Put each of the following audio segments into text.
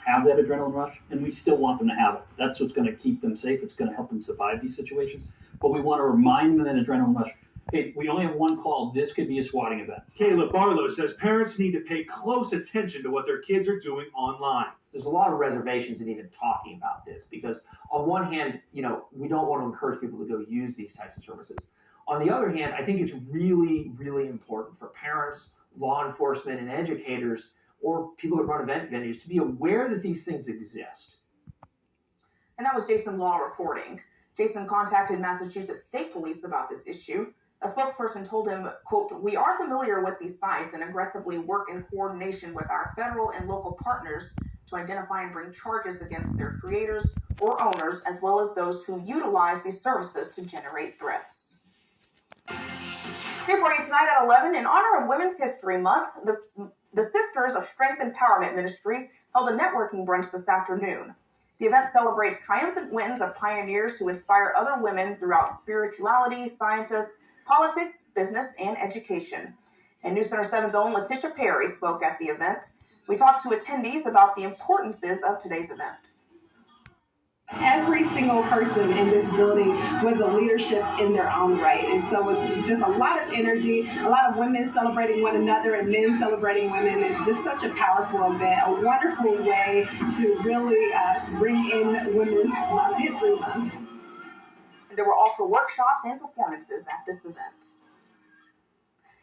have that adrenaline rush, and we still want them to have it. That's what's going to keep them safe. It's going to help them survive these situations. But we want to remind them that adrenaline rush, hey, we only have one call. This could be a swatting event. Caleb Barlow says parents need to pay close attention to what their kids are doing online. There's a lot of reservations in even talking about this because on one hand, we don't want to encourage people to go use these types of services. On the other hand, I think it's really, really important for parents, law enforcement, and educators, or people that run event venues to be aware that these things exist. And that was Jason Law reporting. Jason contacted Massachusetts State Police about this issue. A spokesperson told him, quote, "We are familiar with these sites and aggressively work in coordination with our federal and local partners to identify and bring charges against their creators or owners, as well as those who utilize these services to generate threats." Here for you tonight at 11, in honor of Women's History Month, the Sisters of Strength Empowerment Ministry held a networking brunch this afternoon. The event celebrates triumphant wins of pioneers who inspire other women throughout spirituality, sciences, politics, business, and education. And News Center 7's own Letitia Perry spoke at the event. We talked to attendees about the importances of today's event. Every single person in this building was a leadership in their own right. And so it's just a lot of energy, a lot of women celebrating one another and men celebrating women. It's just such a powerful event, a wonderful way to really bring in Women's History Month. There were also workshops and performances at this event.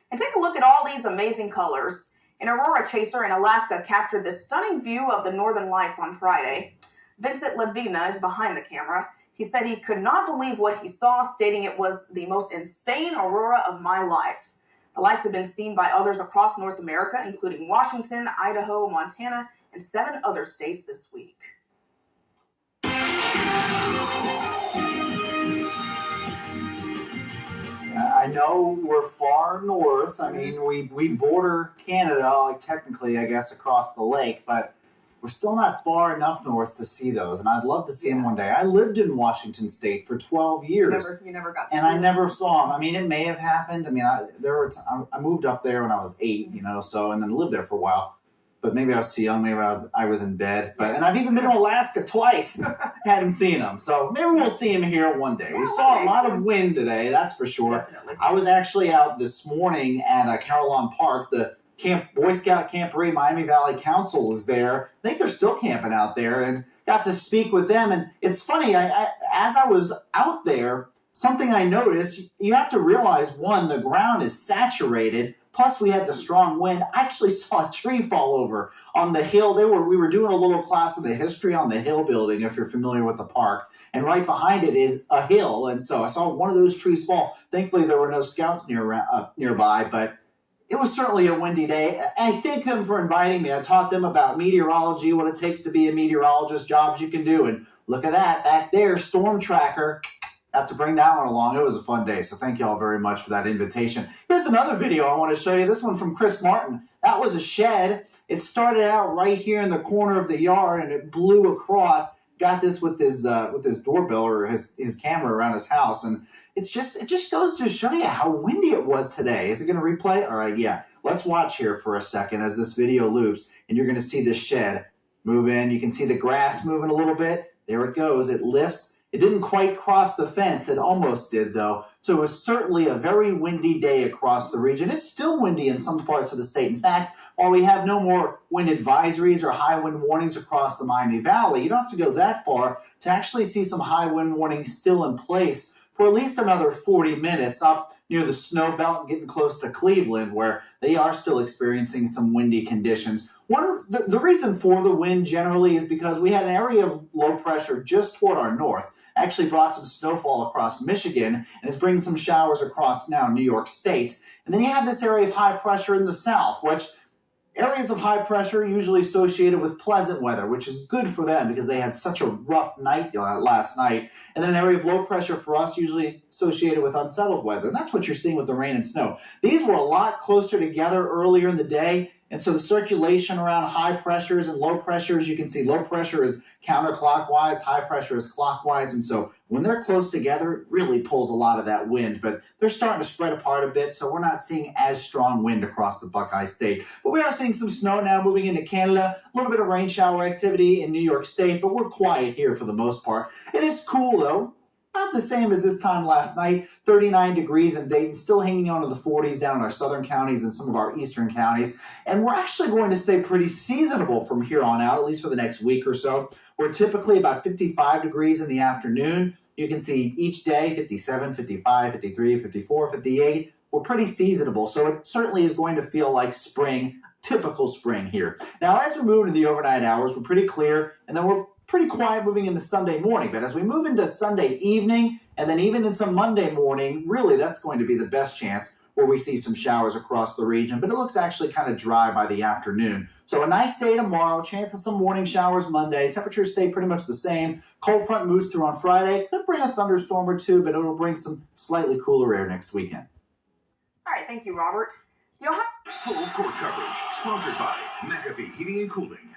And take a look at all these amazing colors. An aurora chaser in Alaska captured this stunning view of the northern lights on Friday. Vincent Lavina is behind the camera. He said he could not believe what he saw, stating it was the most insane aurora of my life. The lights have been seen by others across North America, including Washington, Idaho, Montana, and 7 other states this week. I know we're far north. I mean, we border Canada, like technically, I guess, across the lake, but we're still not far enough north to see those, and I'd love to see them one day. I lived in Washington State for 12 years. You never got to and I never saw them. I mean, it may have happened. I mean, I moved up there when I was 8, so, and then lived there for a while. But maybe I was too young. Maybe I was in bed. And I've even been to Alaska twice. Hadn't seen them. So maybe we'll see them here one day. We saw a lot of wind today, that's for sure. Definitely. I was actually out this morning at Carillon Park. The Boy Scout Camporee Miami Valley Council is there. I think they're still camping out there, and got to speak with them. And it's funny, as I was out there, something I noticed, you have to realize, one, the ground is saturated. Plus, we had the strong wind. I actually saw a tree fall over on the hill. We were doing a little class of the history on the Hill building, if you're familiar with the park. And right behind it is a hill. And so I saw one of those trees fall. Thankfully, there were no scouts nearby, but it was certainly a windy day. I thank them for inviting me. I taught them about meteorology, what it takes to be a meteorologist, jobs you can do. And look at that, back there, Storm Tracker. Got to bring that one along. It was a fun day, so thank you all very much for that invitation. Here's another video I want to show you. This one from Chris Martin. That was a shed. It started out right here in the corner of the yard, and it blew across. Got this with his doorbell or his camera around his house, and it just goes to show you how windy it was today. Is it going to replay? All right, yeah. Let's watch here for a second as this video loops, and you're going to see this shed move in. You can see the grass moving a little bit. There it goes. It lifts. It didn't quite cross the fence. It almost did, though. So it was certainly a very windy day across the region. It's still windy in some parts of the state. In fact, while we have no more wind advisories or high wind warnings across the Miami Valley, you don't have to go that far to actually see some high wind warnings still in place for at least another 40 minutes up near the snow belt and getting close to Cleveland, where they are still experiencing some windy conditions. The reason for the wind generally is because we had an area of low pressure just toward our north. Actually brought some snowfall across Michigan, and it's bringing some showers across now New York State. And then you have this area of high pressure in the south, which areas of high pressure usually associated with pleasant weather, which is good for them because they had such a rough night last night. And then an area of low pressure for us usually associated with unsettled weather. And that's what you're seeing with the rain and snow. These were a lot closer together earlier in the day. And so the circulation around high pressures and low pressures, you can see low pressure is counterclockwise, high pressure is clockwise. And so when they're close together, it really pulls a lot of that wind. But they're starting to spread apart a bit, so we're not seeing as strong wind across the Buckeye State. But we are seeing some snow now moving into Canada, a little bit of rain shower activity in New York State, but we're quiet here for the most part. It is cool, though. Not the same as this time last night. 39 degrees in Dayton, still hanging on to the 40s down in our southern counties and some of our eastern counties. And we're actually going to stay pretty seasonable from here on out, at least for the next week or so. We're typically about 55 degrees in the afternoon. You can see each day 57, 55, 53, 54, 58. We're pretty seasonable, so it certainly is going to feel like spring, typical spring here. Now, as we move into the overnight hours, we're pretty clear, and then we're pretty quiet moving into Sunday morning. But as we move into Sunday evening and then even into Monday morning, really that's going to be the best chance where we see some showers across the region. But it looks actually kind of dry by the afternoon. So a nice day tomorrow, chance of some morning showers Monday. Temperatures stay pretty much the same. Cold front moves through on Friday. Could bring a thunderstorm or two, but it'll bring some slightly cooler air next weekend. All right, thank you, Robert. The Ohio Full court coverage, sponsored by McAfee Heating and Cooling.